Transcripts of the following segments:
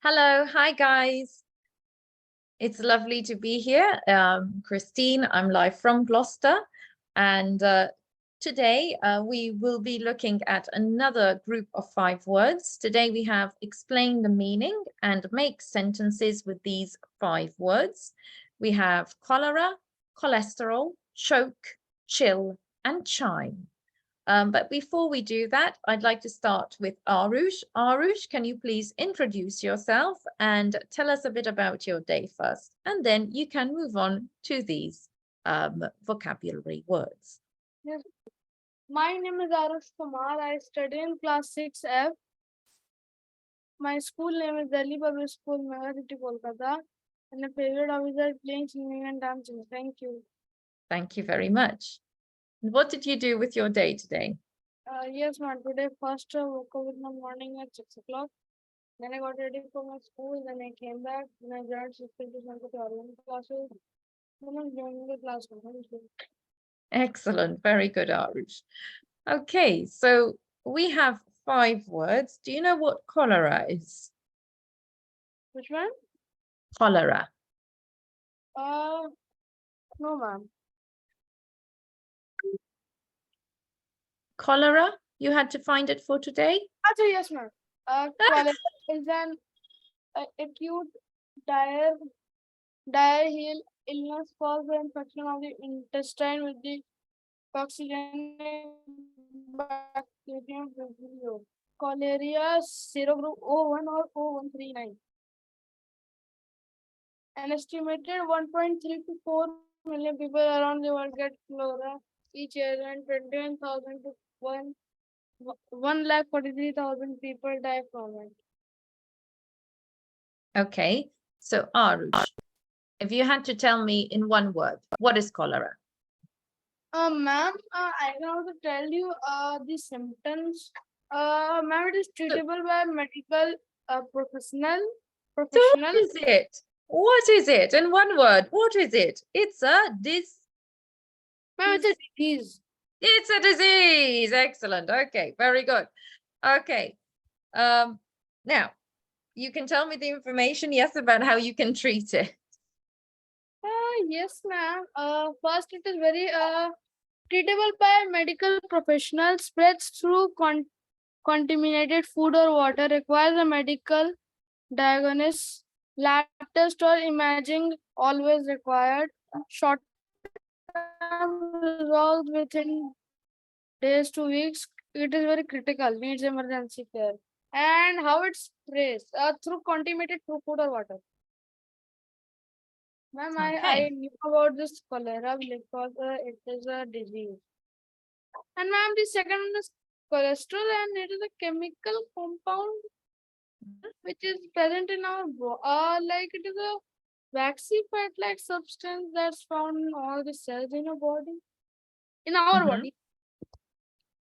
Hello, hi guys. It's lovely to be here. Christine, I'm live from Gloucester, and today we will be looking at another group of 5 words. Today we have explain the meaning and make sentences with these 5 words. We have cholera, cholesterol, choke, chill, and chime. But before we do that, I'd like to start with Arush. Arush, can you please introduce yourself and tell us a bit about your day first? And then you can move on to these vocabulary words. Yes. My name is Arush Kumar. I study in class 6F. My school name is Delhi Public School, Mega City, Kolkata. And my favorite hobbies are playing, singing, and dancing. Thank you. Thank you very much. And what did you do with your day today? Yes, ma'am. Today, first woke up in the morning at 6 o'clock. Then I got ready for my school. Then I came back. Then I joined 6:30 tutorial classes. Then I'm joining the classroom. Thank you. Excellent. Very good, Arush. Okay, so we have 5 words. Do you know what cholera is? Which one? Cholera. No, ma'am. Cholera? You had to find it for today? Yes, ma'am. Cholera is an acute diarrheal illness caused by infection of the intestine with the toxigenic bacterium Vibrio. Cholera serogroup O1 or O139. An estimated 1.3 to 4 million people around the world get cholera each year, and 21,000 to 1,43,000 people die from it. Okay, so Arush, if you had to tell me in one word, what is cholera? Ma'am, I can also tell you the symptoms. Ma'am, it is treatable by medical professionals. So what is it? What is it? In one word, what is it? It's a Ma'am, it's a disease. It's a disease. Excellent. Okay, very good. Okay. Now you can tell me the information, yes, about how you can treat it. Yes, ma'am. First, it is very treatable by medical professionals. Spreads through contaminated food or water. Requires a medical diagnosis. Lab test or imaging always required. Short resolved within days to weeks. It is very critical. Needs emergency care. And how it's spreads through contaminated food or water. Ma'am, I knew about this cholera because it is a disease. And ma'am, the second one is cholesterol, and it is a chemical compound which is present in our body. Like it is a waxy fat-like substance that's found in all the cells in your body, in our body.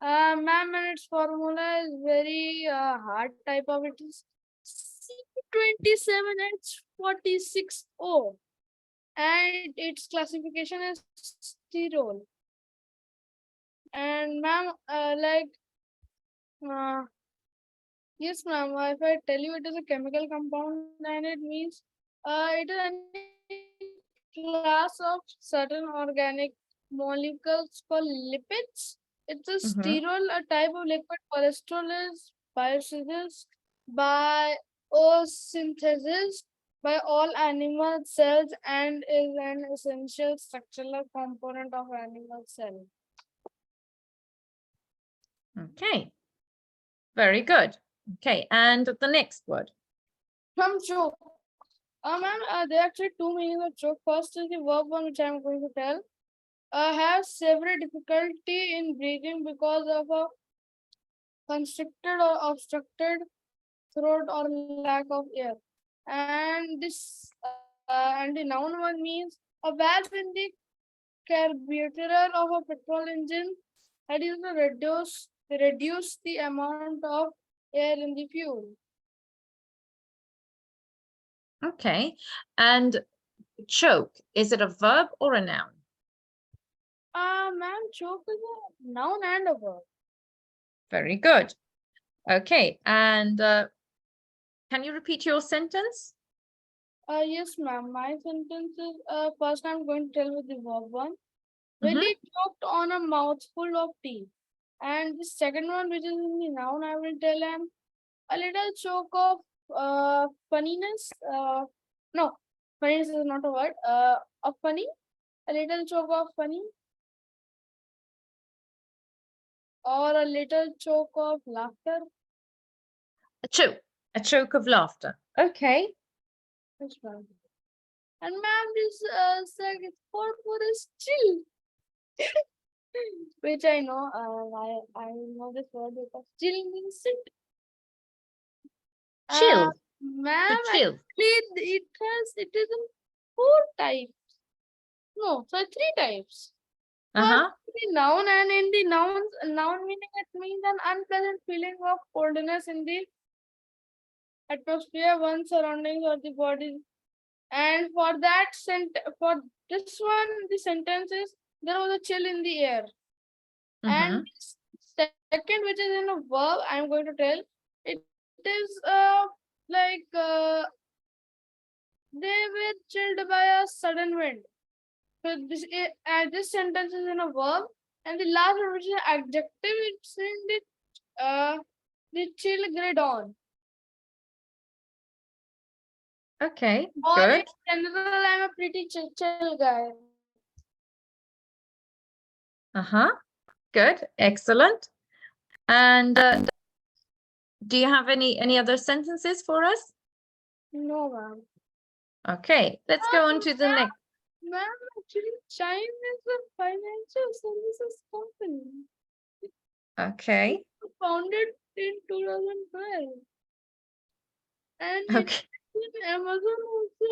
Ma'am, and its formula is very hard type of it is C27H46O, and its classification is sterol. And ma'am, yes, ma'am. If I tell you it is a chemical compound, then it means it is any class of certain organic molecules called lipids. It's a sterol, a type of liquid. Cholesterol is biosynthesis by synthesis by all animal cells and is an essential structural component of animal cell. Okay, very good. Okay, and the next word. From choke. Ma'am, there are actually 2 meanings of choke. First is the verb one, which I am going to tell. Have severe difficulty in breathing because of a constricted or obstructed throat or lack of air. And this and the noun one means a valve in the carburetor of a petrol engine that is to reduce the amount of air in the fuel. Okay, and choke, is it a verb or a noun? Ma'am, choke is a noun and a verb. Very good. Okay, and Can you repeat your sentence? Yes, ma'am. My sentence is first I'm going to tell with the verb one. When Mhm. he choked on a mouthful of tea. And the second one, which is in the noun, I will tell him a little choke of funniness. No, funniness is not a word. Of funny, a little choke of funny, or a little choke of laughter. A choke of laughter. Okay. Yes, ma'am. And ma'am, this second for is chill, which I know. I know this word because chill means sit. Chill. To Ma'am, chill. actually, it is in four types. No, so three types. First, Uh-huh. the noun, and in the noun meaning it means an unpleasant feeling of coldness in the atmosphere, one's surroundings, or the body. And for for this one, the sentence is there was a chill in the air. And Mm-hmm. second, which is in a verb, I am going to tell. It is like they were chilled by a sudden wind. So this sentence is in a verb, and the last one, which is an adjective, it's in the chill grid on. Okay, Or in good. general, I'm a pretty chill guy. Uh-huh. Good. Excellent. And do you have any other sentences for us? No, ma'am. Okay, let's go on to the Ma'am, next. ma'am, actually, Chime is a financial services company. Okay. Founded in 2012. And Okay. in Amazon also,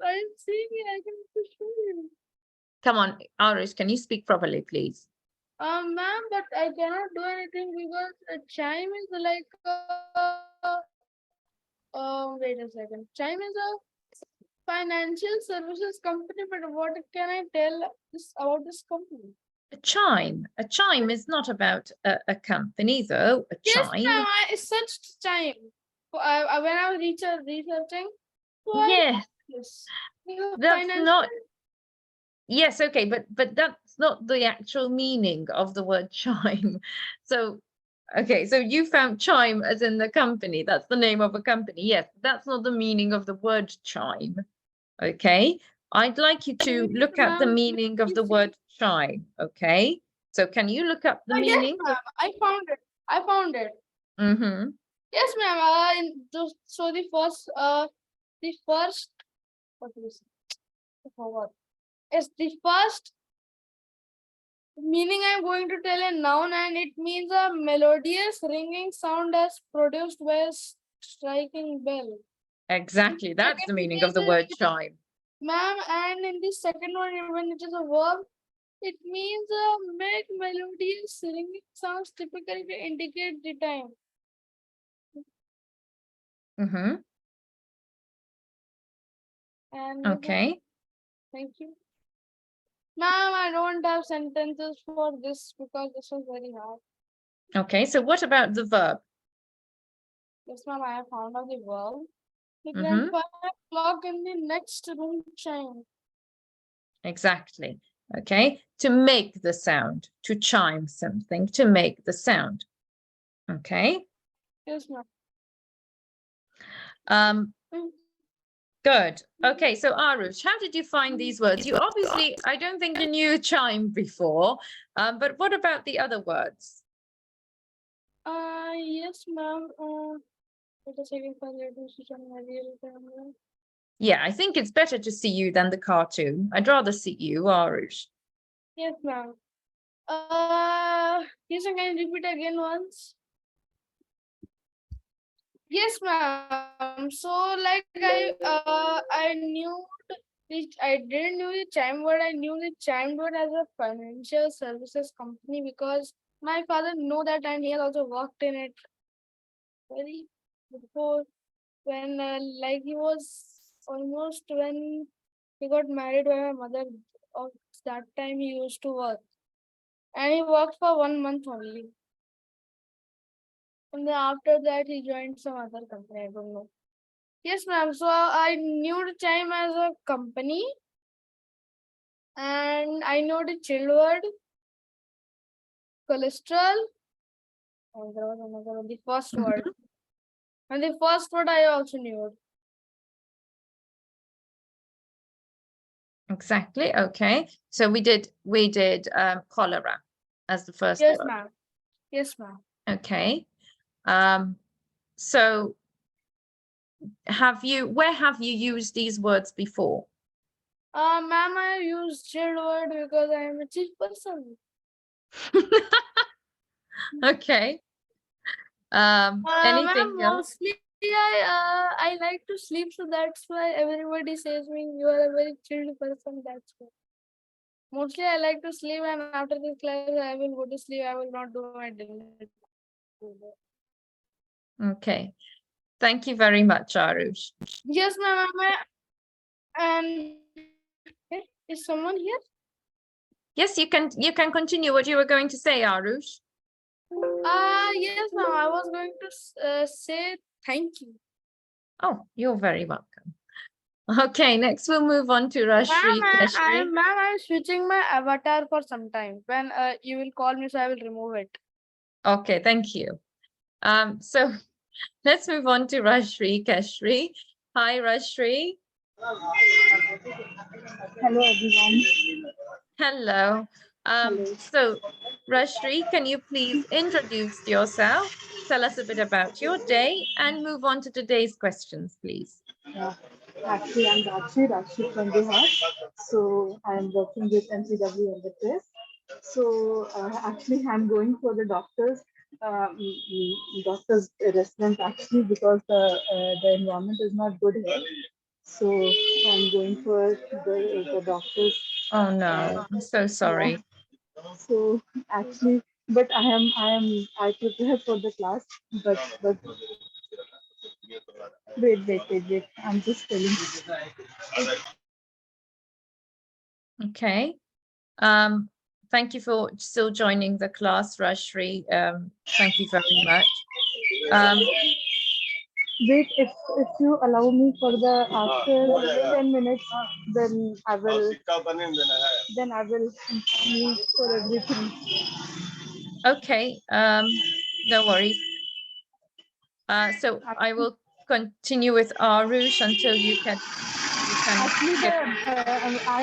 I'm seeing it. I can show you. Come on, Arish, can you speak properly, please? Ma'am, but I cannot do anything because Chime is like wait a second. Chime is a financial services company, but what can I tell this about this company? A chime. A chime is not about a company, though. A Yes, chime. ma'am. I searched Chime when I was researching. So I Yes, this that's financial. not. Yes, okay, but that's not the actual meaning of the word chime. So, okay, so you found chime as in the company. That's the name of a company. Yes, that's not the meaning of the word chime. Okay, I'd like you to look at the Ma'am, meaning of the word chime. Okay, so can you look up the yes, meaning? ma'am. I found it. I found it. Mm-hmm. Yes, ma'am. So the first, what is it? I forgot. It's the first meaning I'm going to tell a noun, and it means a melodious ringing sound as produced by a striking bell. Exactly, that's the Second meaning of the meaning, word chime. ma'am, and in the second one, when it is a verb, it means make melodious ringing sounds typically to indicate the time. Mm-hmm. And Okay. thank you. Ma'am, I don't have sentences for this because this was very hard. Okay, so what about the verb? Yes, ma'am, I have found out the verb. The Mm-hmm. grandfather clock in the next room chime. Exactly. Okay, to make the sound, to chime something, to make the sound. Okay. Yes, ma'am. Um, good. Okay, so Arush, how did you find these words? You obviously, I don't think you knew chime before, but what about the other words? Yes, ma'am. Wait a second for the switch on my real camera. Yeah, I think it's better to see you than the cartoon. I'd rather see you, Arush. Yes, ma'am. Yes, I can repeat again once. Yes, ma'am. So, like I knew I didn't knew the chime word. I knew the chime word as a financial services company because my father know that, and he has also worked in it very before when like he was almost when he got married by my mother. Of that time he used to work, and he worked for 1 month only. And then after that he joined some other company. I don't know. Yes, ma'am. So I knew the chime as a company, and I know the chill word, cholesterol. And there was another one, the first word. And the first word I also knew. Exactly. Okay. So we did cholera as the first Yes, word. ma'am. Yes, ma'am. Okay. So where have you used these words before? Ma'am, I use chilled word because I am a chill person. Okay. Ma'am, Anything else? mostly I like to sleep, so that's why everybody says me you are a very chilled person. That's why. Mostly I like to sleep, and after this class I will go to sleep. I will not do my dinner. Okay. Thank you very much, Arush. Yes, ma'am. And is someone here? Yes, you can continue what you were going to say, Arush. Yes, ma'am. I was going to say thank you. Oh, you're very welcome. Okay, next we'll move on to Rashri Keshri. Ma'am, I'm switching my avatar for some time. When you will call me, so I will remove it. Okay, thank you. So let's move on to Rashri Keshri. Hi, Rashri. Hello everyone. Hello. Hello. So Rashri, can you please introduce yourself? Tell us a bit about your day and move on to today's questions, please. Actually, I'm Rakshi from Bihar. So I'm working with MCW in the press. So actually, I'm going for the doctor's resident actually because the environment is not good here. So I'm going for the doctor's. Oh no, I'm so Yeah. sorry. So actually, but I prepare for the class, but wait. I'm just telling. Okay. Thank you for still joining the class, Rashri. Thank you very much. Wait, if you allow me for the after 10 minutes, then I will inform you for everything. Okay, no worries. So I will continue with Arush until you can Actually, get. I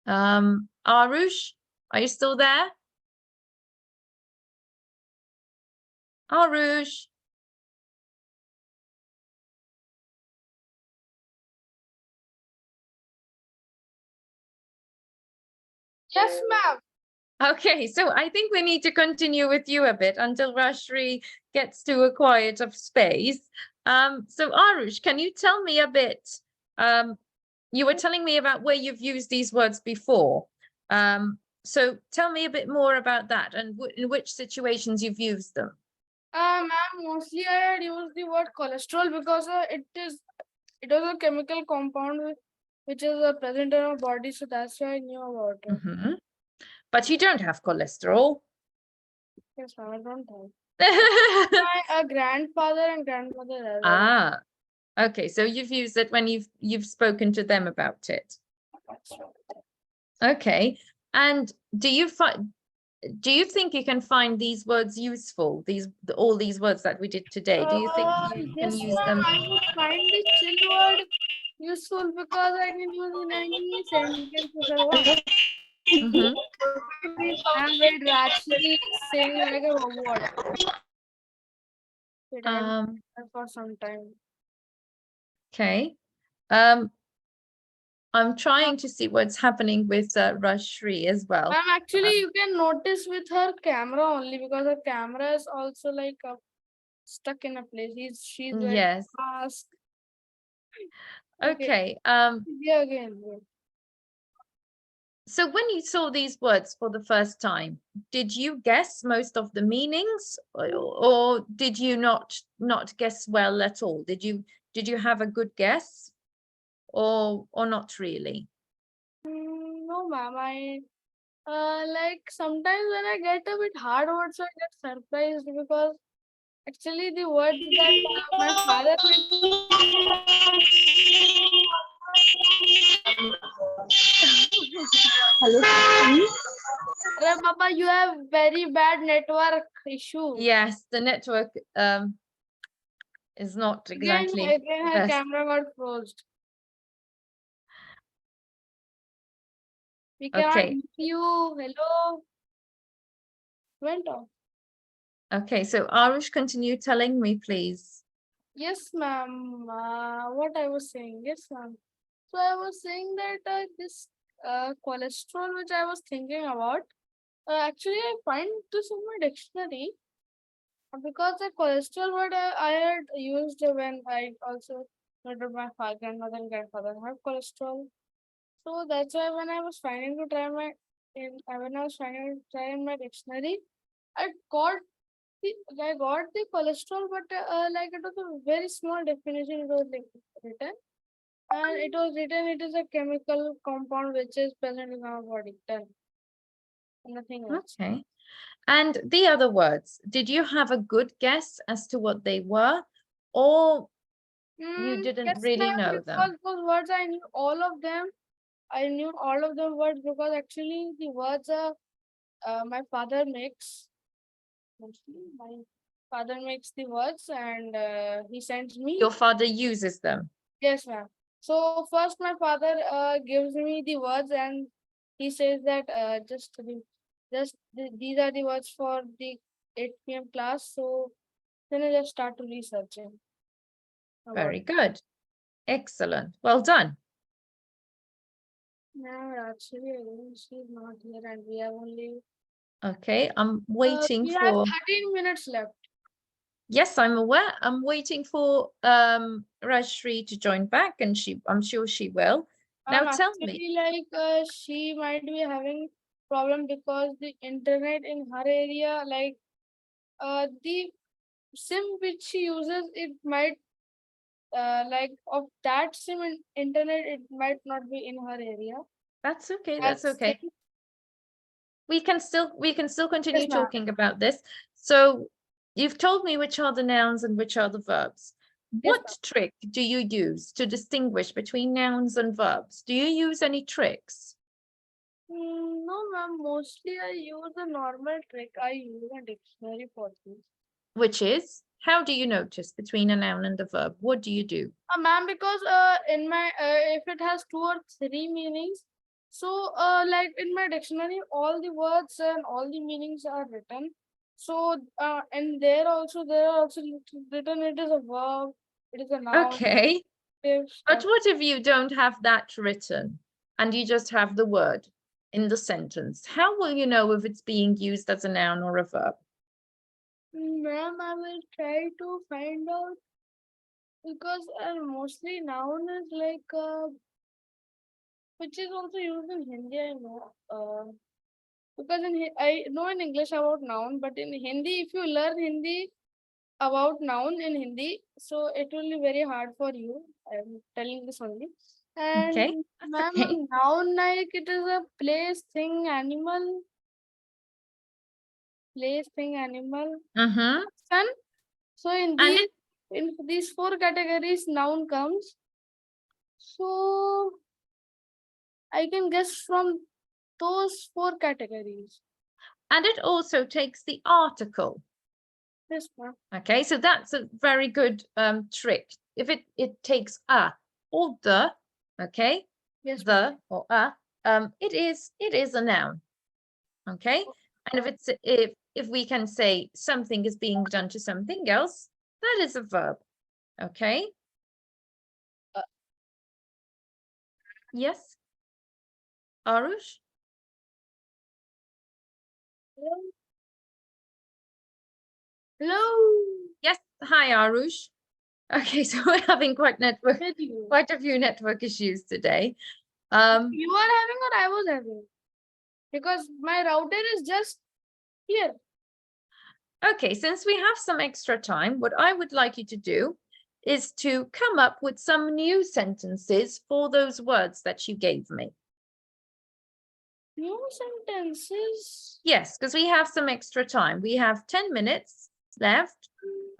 am Arush, are you still there? Arush. Yes, ma'am. Okay, so I think we need to continue with you a bit until Rashri gets to a quiet of space. So Arush, can you tell me a bit? You were telling me about where you've used these words before. So tell me a bit more about that and in which situations you've used them. Ma'am, mostly I had used the word cholesterol because it is a chemical compound which is present in our body, so that's why I knew about it. Mhm. But you don't have cholesterol. Yes, ma'am, I don't have. My grandfather and grandmother as well. Ah, okay. So you've used it when you've spoken to them about it. Okay. And do you think you can find these words useful? All these words that we did today. Do you think you can Yes, use ma'am, them? I would find the chill word useful because I can use in any sentence I want. Mhm. I'm very actually saying like a robot. Wait, I'm Um, for some time. okay. Um, I'm trying to see what's happening with Rashri as well. Ma'am, actually, you can notice with her camera only because her camera is also like stuck in a place. She's very Yes. fast. Okay. Okay. Yeah, again. So when you saw these words for the first time, did you guess most of the meanings, or did you not guess well at all? Did you have a good guess, or not really? No, ma'am. Like sometimes when I get a bit hard words, I get surprised because actually the words that my father made. Hello, please. Arey Baba, you have very bad network issue. Yes, the network is not exactly Again the her best. camera got frozen. We cannot Okay, hear you. Hello. Went off. okay. So Arush, continue telling me, please. Yes, ma'am. What I was saying. Yes, ma'am. So I was saying that this cholesterol, which I was thinking about, actually I find this in my dictionary because the cholesterol word I had used when I also noted my grandmother and grandfather have cholesterol. So that's why when I was trying to try when I was trying to try in my dictionary, I got I got the cholesterol, but like it was a very small definition. It was like written, and it was written it is a chemical compound which is present in our body. Done. Nothing else. Okay. And the other words, did you have a good guess as to what they were, or you didn't Yes, really ma'am. know Because them? those words I knew all of them. I knew all of the words because actually the words are my father makes. Mostly my father makes the words and he sends me. Your father uses them. Yes, ma'am. So first, my father gives me the words, and he says that these are the words for the 8 p.m. class. So then I just start to researching about Very it. good. Excellent. Well done. No, actually, I think she's not here, and we have only Okay, I'm waiting we have for, 13 minutes left. yes, I'm aware. I'm waiting for Rajshri to join back, and I'm sure she will. Now tell me, Actually, like she might be having problem because the internet in her area, like the sim which she uses, it might like of that sim internet, it might not be in her area. that's okay, That that's okay. sim, We can still yes, continue ma'am. talking about this. So you've told me which are the nouns and which are the verbs. Yes, What trick do you use to distinguish between nouns and verbs? Do you use any tricks? ma'am. No, ma'am. Mostly I use a normal trick. I use a dictionary for this. Which is, how do you notice between a noun and a verb? What do you do? Ma'am, because in my if it has 2 or 3 meanings, so like in my dictionary, all the words and all the meanings are written. So and there are also written it is a verb, it is a noun, Okay, adjective, but stuff. what if you don't have that written and you just have the word in the sentence? How will you know if it's being used as a noun or a verb? Ma'am, I will try to find out because mostly noun is like which is also used in Hindi. I know. Because I know in English about noun, but in Hindi, if you learn Hindi about noun in Hindi, so it will be very hard for you. I'm telling this only. Okay, And that's ma'am, okay. noun like it is a place, thing, animal, Mm-hmm. person. So And it, in these 4 categories, noun comes. So I can guess from those 4 categories. and it also takes the article. Yes, ma'am. Okay, so that's a very good trick. If it takes a or the, okay, Yes, ma'am. the or a, it is a noun. Okay, and Uh, if we can say something is being done to something else, that is a verb. Okay. uh, Yes, Arush. hello. Hello. Yes, hi Arush. Okay, so we're having With you. quite a few network issues today. You are having or I was having? Because my router is just here. Okay, since we have some extra time, what I would like you to do is to come up with some new sentences for those words that you gave me. New sentences. Yes, because we have some extra time. We have 10 minutes left.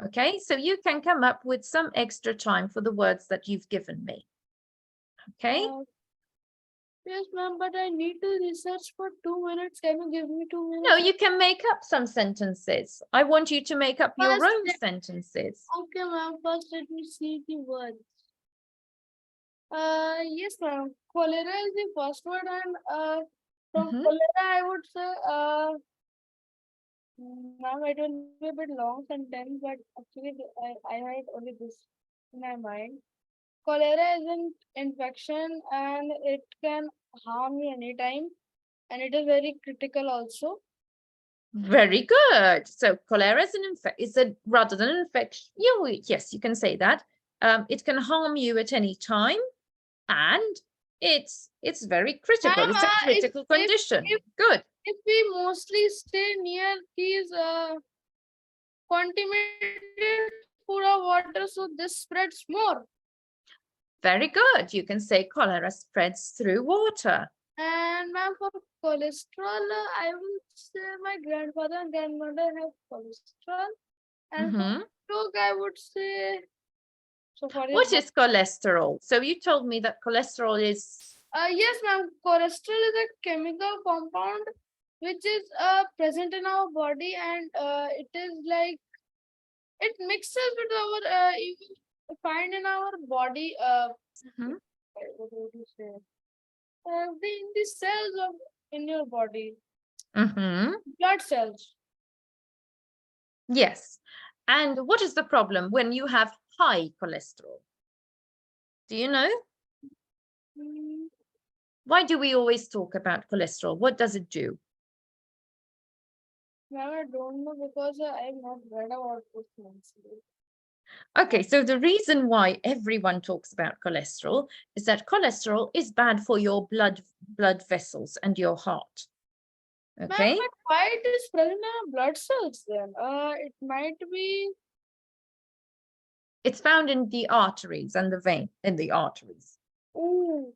Okay, so you can come up with some extra time for the words that you've given me. Okay. Yes, ma'am, but I need to research for 2 minutes. Can you give me 2 minutes? No, you can make up some sentences. I want you to make up your own sentences. Okay, ma'am. First, let me see the words. Yes, ma'am. Cholera is the first word, and from cholera, I would say, ma'am, it will be a bit long sentence, but actually, I had only this in my mind. Cholera is an infection, and it can harm you anytime, and it is very critical also. Very good. So cholera is rather than an infection. Yes, you can say that. It can harm you at any time, and it's very critical. It's a critical condition. Good. If we mostly stay near these contaminated food or water, so this spreads more. Very good. You can say cholera spreads through water. And ma'am, for cholesterol, I will say my grandfather and grandmother have cholesterol. And for stroke, I would say. So for what is cholesterol? So you told me that cholesterol is. Yes, ma'am. Cholesterol is a chemical compound which is present in our body, and it is like it mixes with our you will find in our body what would you say the cells of in your body, blood cells. Yes. And what is the problem when you have high cholesterol? Do you know? Why do we always talk about cholesterol? What does it do? Ma'am, I don't know because I have not read about this. Okay, so the reason why everyone talks about cholesterol is that cholesterol is bad for your blood vessels and your heart. Okay. But why it is present in our blood cells then? It might be. It's found in the arteries and the vein in the arteries. Ooh.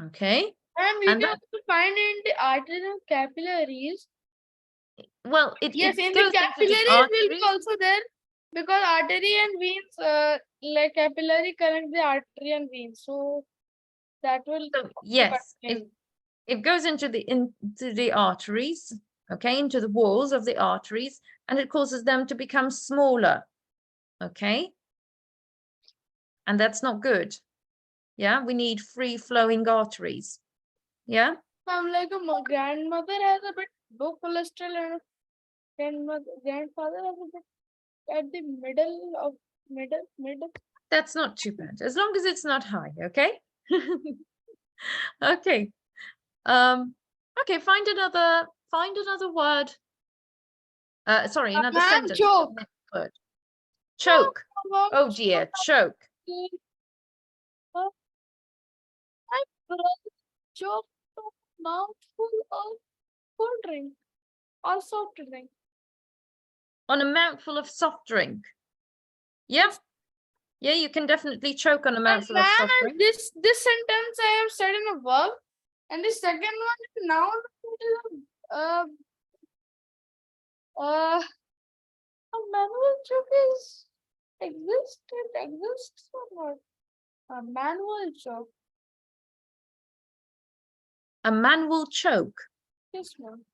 Okay. And we can also find in the arteries and capillaries. Well, yes, it in goes the capillaries will be also there because artery and veins, like capillary connect the artery and veins. So that will. So, yes, it goes into the arteries, okay, into the walls of the arteries, and it causes them to become smaller. Okay. And that's not good. Yeah, we need free flowing arteries. Yeah. Like a grandmother has a bit low cholesterol and grandfather has a bit at the middle. That's not too bad, as long as it's not high, okay? Okay. Okay, find another word. Sorry, another sentence. Choke. Word. Choke. Oh dear, choke. My brother choked a mouthful of cold drink or soft drink. On a mouthful of soft drink. Yep. Yeah, you can definitely choke on a mouthful of soft drink. This sentence I have said in a verb, and the second one is noun. A manual choke is exists or not? A manual choke. A manual choke. Yes, ma'am.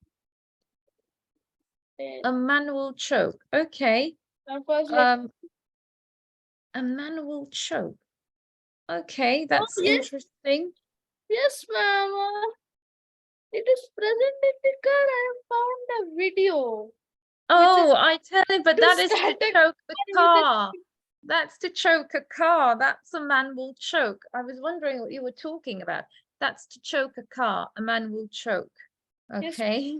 A manual choke. Okay. A manual choke. Okay, that's interesting. Yes, ma'am. It is present in the car. I have found a video. Oh, I tell you, but that is to choke the car. That's to choke a car. That's a manual choke. I was wondering what you were talking about. That's to choke a car. A manual choke. Okay. Yes.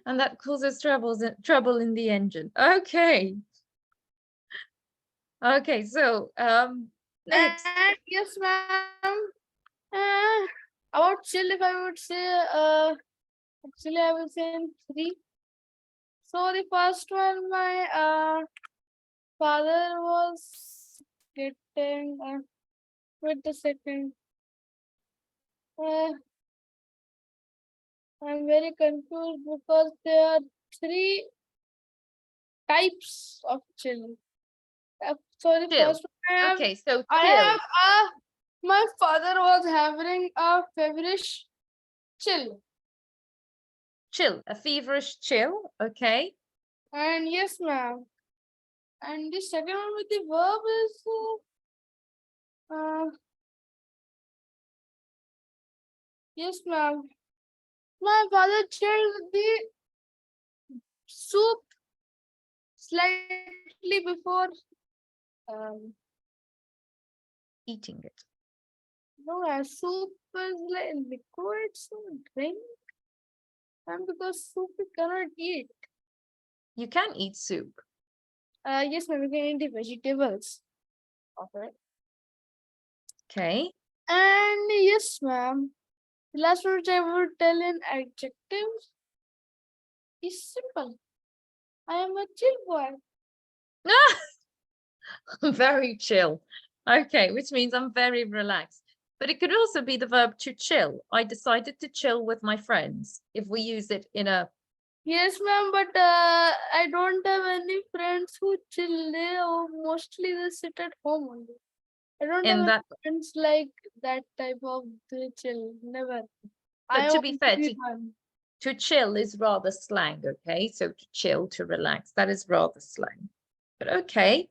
And that causes trouble in the engine. Okay. Okay, so next. Yes, ma'am. About chill, if I would say, actually, I will say in 3. So the first one, my father was getting with the second. I'm very confused because there are three types of chill. So the Chill. first one Okay, so I chill. have my father was having a feverish chill. Chill, a feverish chill. Okay. And yes, ma'am. And the second one with the verb is yes, ma'am. My father chilled the soup slightly before Eating it. no, soup is like liquid, so drink. And because soup we cannot eat. You can eat soup. Yes, ma'am, we can eat the vegetables of it. Okay. And yes, ma'am. The last one which I would tell in adjectives is simple. I am a chill boy. Very chill. Okay, which means I'm very relaxed. But it could also be the verb to chill. I decided to chill with my friends if we use it in a Yes, ma'am, but I don't have any friends who chill. Mostly they sit at home only. I don't have in any that. friends like that type of the chill. Never. But I to want be to fair, be one. to chill is rather slang, okay? So to chill, to relax, that is rather slang. But okay.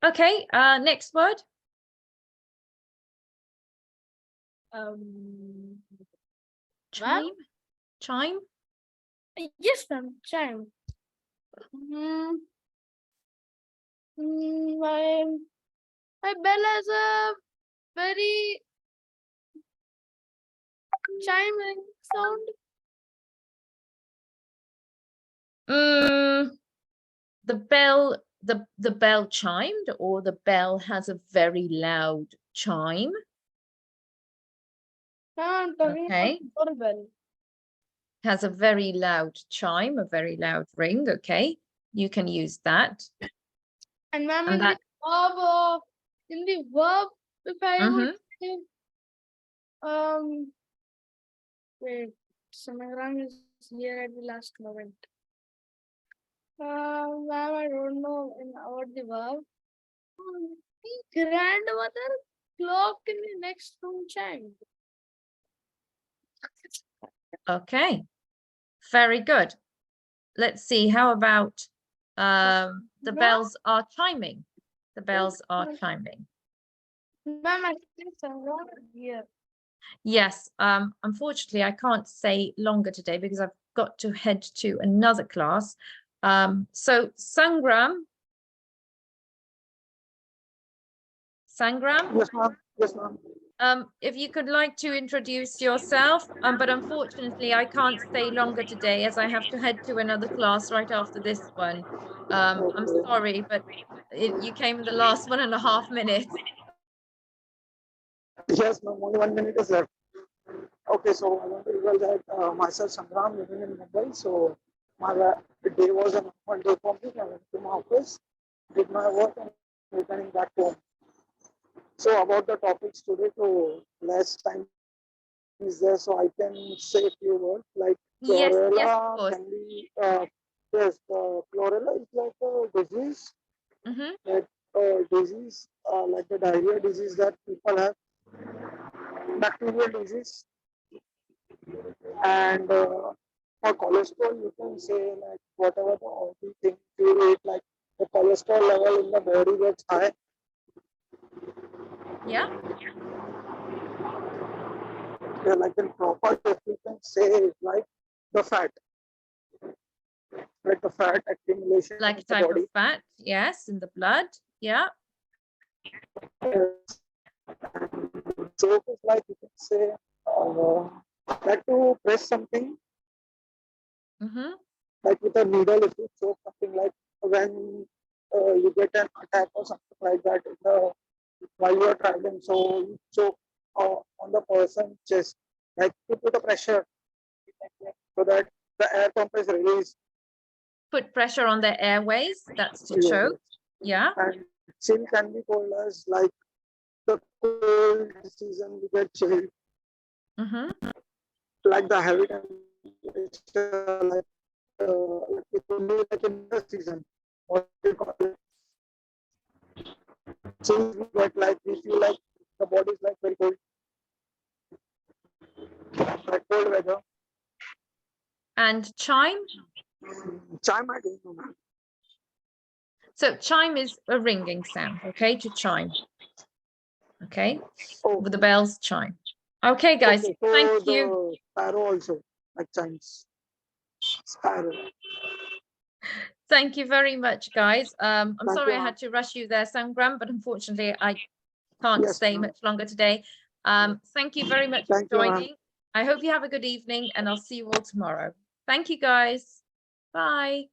Okay, next word. Ma'am? Chime. Chime. Yes, ma'am. Chime. My bell has a very chiming sound. The bell chimed, or the bell has a very loud chime. I'm talking Okay. about doorbell. Has a very loud chime, a very loud ring. Okay, you can use that. And ma'am, And that. in the verb, if I would say, wait, sonogram is here at the last moment. Ma'am, I don't know about the verb. The grandmother clock in the next room chimed. Okay, very good. Let's see, how about the bells are chiming. The bells are chiming. Ma'am, I think sonogram is here. Yes, unfortunately, I can't say longer today because I've got to head to another class. So Sangram. Sangram? Yes, ma'am. Yes, ma'am. If you could like to introduce yourself, but unfortunately I can't stay longer today as I have to head to another class right after this one. I'm Okay. sorry, but you came in the last 1.5 minutes. Yes, ma'am. Only 1 minute is left. Okay, so I want to tell that myself, Sangram, living in Mumbai. So my day was a normal day for me. I went to my office, did my work, and returning back home. So about the topics today, so less time is there, so I can say a few words like Yes, of chlorella course. can be yes, chlorella is like a disease, like disease like the diarrhea disease that people have, bacterial disease, and for cholesterol you can say like whatever the oily thing you eat, like the cholesterol level in the body gets high. Yeah. Yeah, like in proper, if you can say is like the fat, like the fat accumulation Like in a the type of body. fat, yes, in the blood. Yeah. Joke is like you can say like to press something like with a needle, if you choke something, like when you get an attack or something like that in the, while you are traveling, so you choke on the person's chest, like to put a pressure so that the air pump is released. Put pressure on their airways, that's to Yeah. choke. Yeah. And chill can be called as like the cold season, we get chilled. Mm-hmm. Like the heavy temperature, like it's only like in the season. What we call it. Change we get like we feel like the body is like very cold, like cold weather. And chime? Chime I don't know, man. So chime is a ringing sound, okay, to chime. Okay, Oh, with the bells chime. Okay, guys, okay. So thank the you. sparrow also like chimes. Sparrow. Thank you very much, guys. I'm Thank sorry you, I ma'am. had to rush you there, Sangram, but unfortunately I can't Yes, stay ma'am. much longer today. Thank you very much for Thank you, ma'am. joining. I hope you have a good evening and I'll see you all tomorrow. Thank you, guys. Bye.